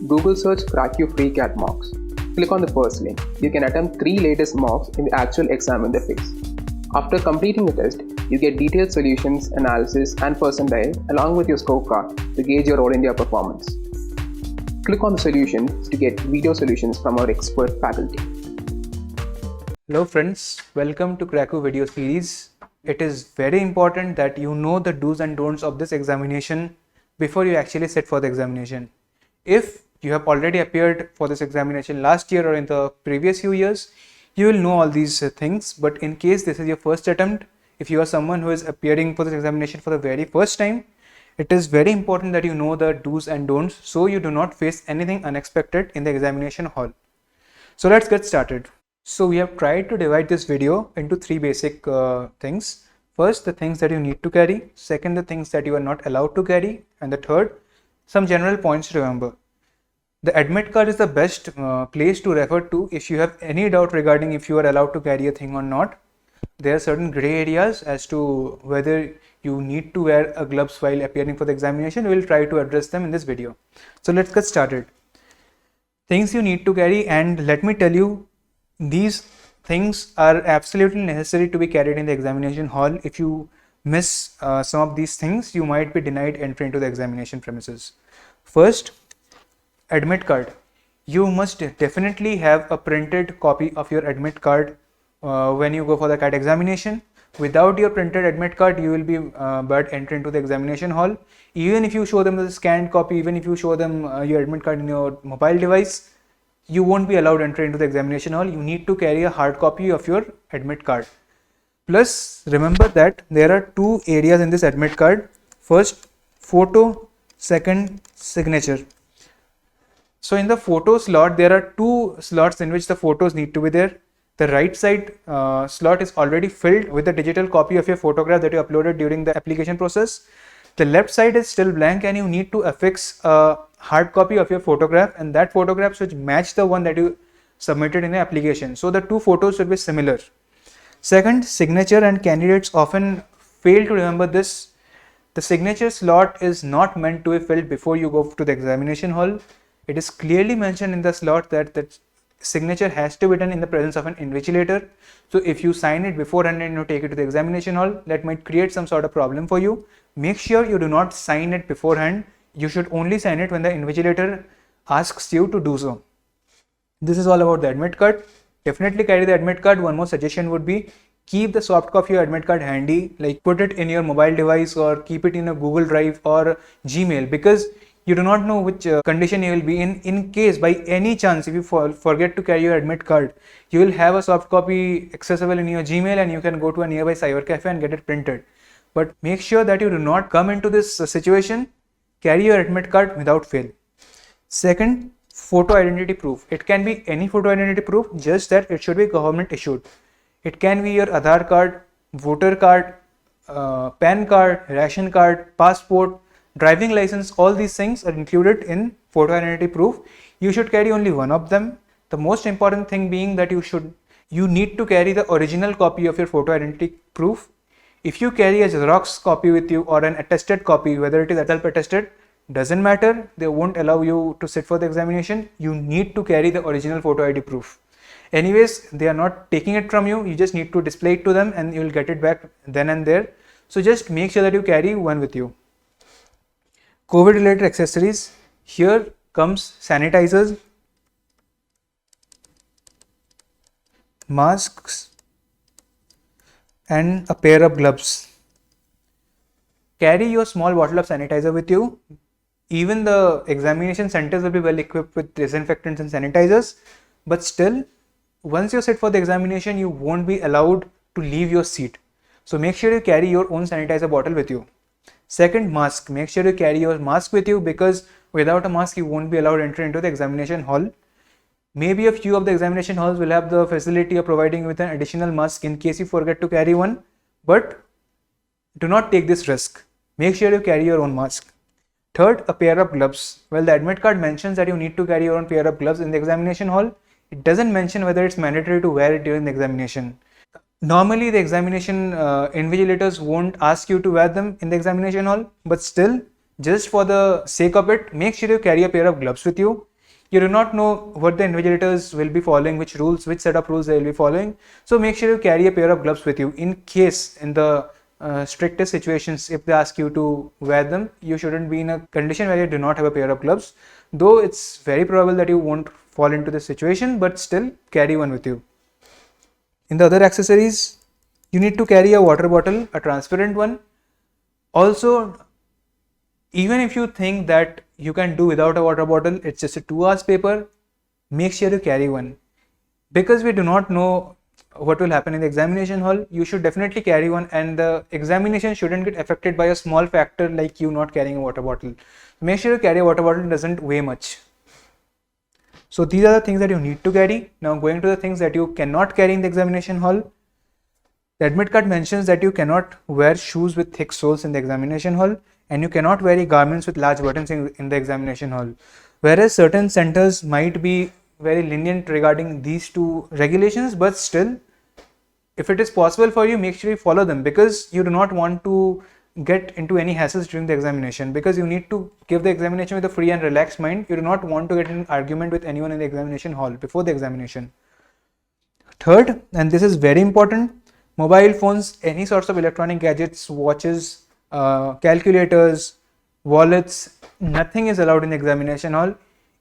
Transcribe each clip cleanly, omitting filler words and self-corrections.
Google search CrackU free CAT mocks. Click on the first link. You can attempt 3 latest mocks in the actual exam interface. After completing the test, you get detailed solutions, analysis, and percentile along with your scorecard to gauge your All India performance. Click on the solutions to get video solutions from our expert faculty. Hello friends, welcome to CrackU video series. It is very important that you know the do's and don'ts of this examination before you actually sit for the examination. If you have already appeared for this examination last year or in the previous few years, you will know all these things. But in case this is your first attempt, if you are someone who is appearing for this examination for the very first time, it is very important that you know the do's and don'ts so you do not face anything unexpected in the examination hall. So let's get started. So we have tried to divide this video into three basic things. First, the things that you need to carry. Second, the things that you are not allowed to carry. And the third, some general points to remember. The admit card is the best place to refer to if you have any doubt regarding if you are allowed to carry a thing or not. There are certain gray areas as to whether you need to wear a gloves while appearing for the examination. We will try to address them in this video. So let's get started. Things you need to carry, and let me tell you, these things are absolutely necessary to be carried in the examination hall. If you miss some of these things, you might be denied entry into the examination premises. First, admit card. You must definitely have a printed copy of your admit card when you go for the CAT examination. Without your printed admit card, you will be barred entry into the examination hall. Even if you show them the scanned copy, even if you show them your admit card in your mobile device, you won't be allowed entry into the examination hall. You need to carry a hard copy of your admit card. Plus, remember that there are two areas in this admit card. First, photo. Second, signature. So in the photo slot, there are two slots in which the photos need to be there. The right side slot is already filled with the digital copy of your photograph that you uploaded during the application process. The left side is still blank and you need to affix a hard copy of your photograph, and that photograph should match the one that you submitted in the application. So the two photos should be similar. Second, signature, and candidates often fail to remember this. The signature slot is not meant to be filled before you go to the examination hall. It is clearly mentioned in the slot that the signature has to be done in the presence of an invigilator. So if you sign it beforehand and you take it to the examination hall, that might create some sort of problem for you. Make sure you do not sign it beforehand. You should only sign it when the invigilator asks you to do so. This is all about the admit card. Definitely carry the admit card. One more suggestion would be keep the soft copy of your admit card handy, like put it in your mobile device or keep it in a Google Drive or Gmail, because you do not know which condition you will be in case by any chance if you forget to carry your admit card. You will have a soft copy accessible in your Gmail and you can go to a nearby cyber cafe and get it printed. But make sure that you do not come into this situation. Carry your admit card without fail. Second, photo identity proof. It can be any photo identity proof, just that it should be government issued. It can be your Aadhaar card, voter card, PAN card, ration card, passport, driving license. All these things are included in photo identity proof. You should carry only one of them. The most important thing being that you need to carry the original copy of your photo identity proof. If you carry a Xerox copy with you or an attested copy, whether it is self-attested, doesn't matter. They won't allow you to sit for the examination. You need to carry the original photo ID proof. Anyways, they are not taking it from you. You just need to display it to them and you will get it back then and there. So just make sure that you carry one with you. COVID related accessories. Here comes sanitizers, masks, and a pair of gloves. Carry your small bottle of sanitizer with you. Even the examination centers will be well equipped with disinfectants and sanitizers, but still, once you sit for the examination, you won't be allowed to leave your seat. So make sure you carry your own sanitizer bottle with you. Second, mask. Make sure you carry your mask with you, because without a mask, you won't be allowed entry into the examination hall. Maybe a few of the examination halls will have the facility of providing you with an additional mask in case you forget to carry one, but do not take this risk. Make sure you carry your own mask. Third, a pair of gloves. Well, the admit card mentions that you need to carry your own pair of gloves in the examination hall. It doesn't mention whether it's mandatory to wear it during the examination. Normally, the examination invigilators won't ask you to wear them in the examination hall, but still, just for the sake of it, make sure you carry a pair of gloves with you. You do not know what the invigilators will be following, which set of rules they will be following. So make sure you carry a pair of gloves with you in case, in the strictest situations, if they ask you to wear them, you shouldn't be in a condition where you do not have a pair of gloves. Though it's very probable that you won't fall into this situation, but still carry one with you. In the other accessories, you need to carry a water bottle, a transparent one. Also, even if you think that you can do without a water bottle, it's just a 2 hours paper, make sure you carry one. Because we do not know what will happen in the examination hall, you should definitely carry one, and the examination shouldn't get affected by a small factor like you not carrying a water bottle. Make sure you carry a water bottle, it doesn't weigh much. So these are the things that you need to carry. Now going to the things that you cannot carry in the examination hall. The admit card mentions that you cannot wear shoes with thick soles in the examination hall, and you cannot wear garments with large buttons in the examination hall. Whereas certain centers might be very lenient regarding these two regulations, but still, if it is possible for you, make sure you follow them, because you do not want to get into any hassles during the examination, because you need to give the examination with a free and relaxed mind. You do not want to get in an argument with anyone in the examination hall before the examination. Third, and this is very important, mobile phones, any sorts of electronic gadgets, watches, calculators, wallets, nothing is allowed in the examination hall.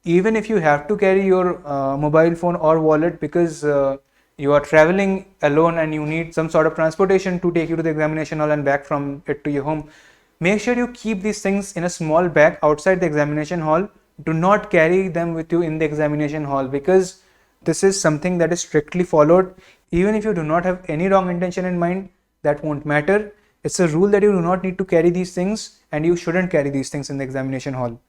Even if you have to carry your mobile phone or wallet because you are traveling alone and you need some sort of transportation to take you to the examination hall and back from it to your home, make sure you keep these things in a small bag outside the examination hall. Do not carry them with you in the examination hall, because this is something that is strictly followed. Even if you do not have any wrong intention in mind, that won't matter. It's a rule that you do not need to carry these things, and you shouldn't carry these things in the examination hall.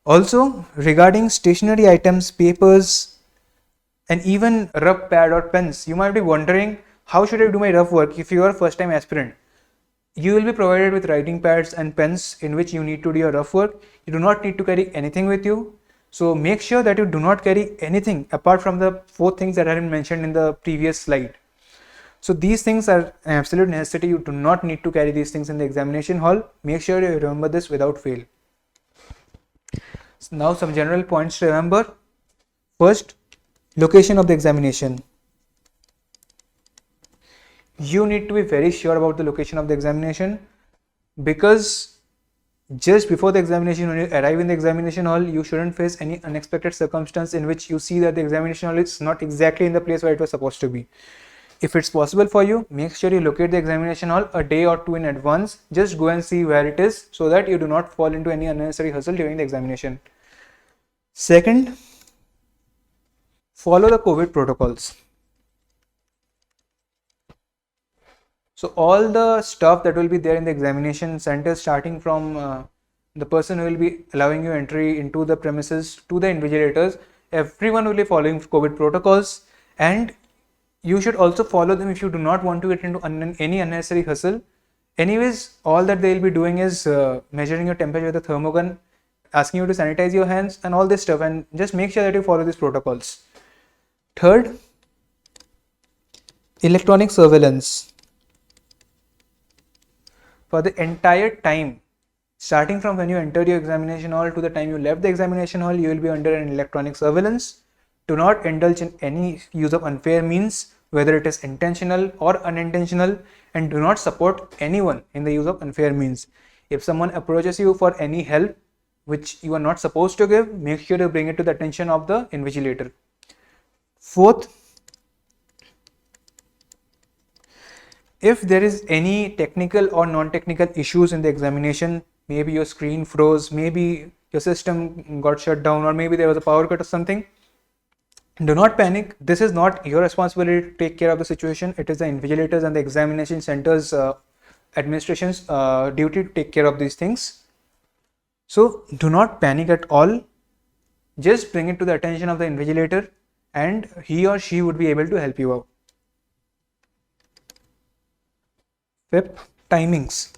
Also, regarding stationery items, papers, and even rough pad or pens, you might be wondering, how should I do my rough work if you are a first time aspirant? You will be provided with writing pads and pens in which you need to do your rough work. You do not need to carry anything with you. So make sure that you do not carry anything apart from the 4 things that I mentioned in the previous slide. So these things are an absolute necessity. You do not need to carry these things in the examination hall. Make sure you remember this without fail. So now some general points to remember. First, location of the examination. You need to be very sure about the location of the examination, because just before the examination, when you arrive in the examination hall, you shouldn't face any unexpected circumstance in which you see that the examination hall is not exactly in the place where it was supposed to be. If it's possible for you, make sure you locate the examination hall a day or 2 in advance. Just go and see where it is so that you do not fall into any unnecessary hustle during the examination. Second, follow the COVID protocols. So all the stuff that will be there in the examination center, starting from the person who will be allowing you entry into the premises to the invigilators, everyone will be following COVID protocols, and you should also follow them if you do not want to get into any unnecessary hustle. Anyways, all that they will be doing is measuring your temperature with a thermogun, asking you to sanitize your hands and all this stuff, and just make sure that you follow these protocols. Third, electronic surveillance. For the entire time, starting from when you entered your examination hall to the time you left the examination hall, you will be under an electronic surveillance. Do not indulge in any use of unfair means, whether it is intentional or unintentional, and do not support anyone in the use of unfair means. If someone approaches you for any help which you are not supposed to give, make sure you bring it to the attention of the invigilator. Fourth, if there is any technical or non-technical issues in the examination, maybe your screen froze, maybe your system got shut down, or maybe there was a power cut or something, do not panic. This is not your responsibility to take care of the situation. It is the invigilators and the examination centers administration's duty to take care of these things. So do not panic at all. Just bring it to the attention of the invigilator, and he or she would be able to help you out. Fifth, timings.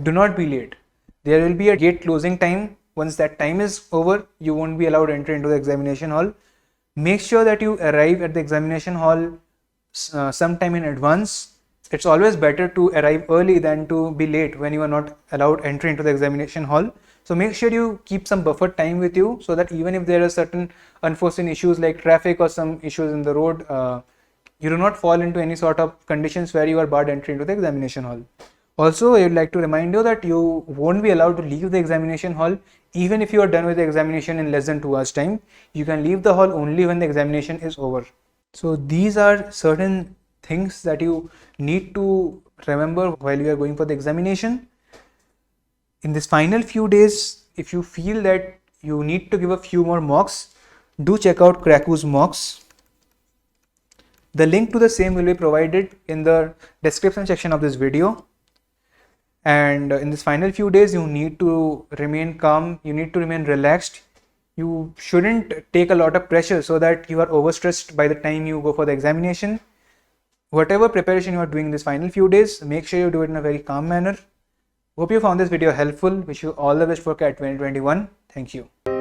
Do not be late. There will be a gate closing time. Once that time is over, you won't be allowed entry into the examination hall. Make sure that you arrive at the examination hall sometime in advance. It's always better to arrive early than to be late when you are not allowed entry into the examination hall. So make sure you keep some buffer time with you, so that even if there are certain unforeseen issues like traffic or some issues in the road, you do not fall into any sort of conditions where you are barred entry into the examination hall. Also, I would like to remind you that you won't be allowed to leave the examination hall even if you are done with the examination in less than 2 hours time. You can leave the hall only when the examination is over. So these are certain things that you need to remember while you are going for the examination. In this final few days, if you feel that you need to give a few more mocks, do check out Kraku's mocks. The link to the same will be provided in the description section of this video. And in this final few days, you need to remain calm, you need to remain relaxed. You shouldn't take a lot of pressure so that you are overstressed by the time you go for the examination. Whatever preparation you are doing in this final few days, make sure you do it in a very calm manner. Hope you found this video helpful. Wish you all the best for CAT 2021. Thank you.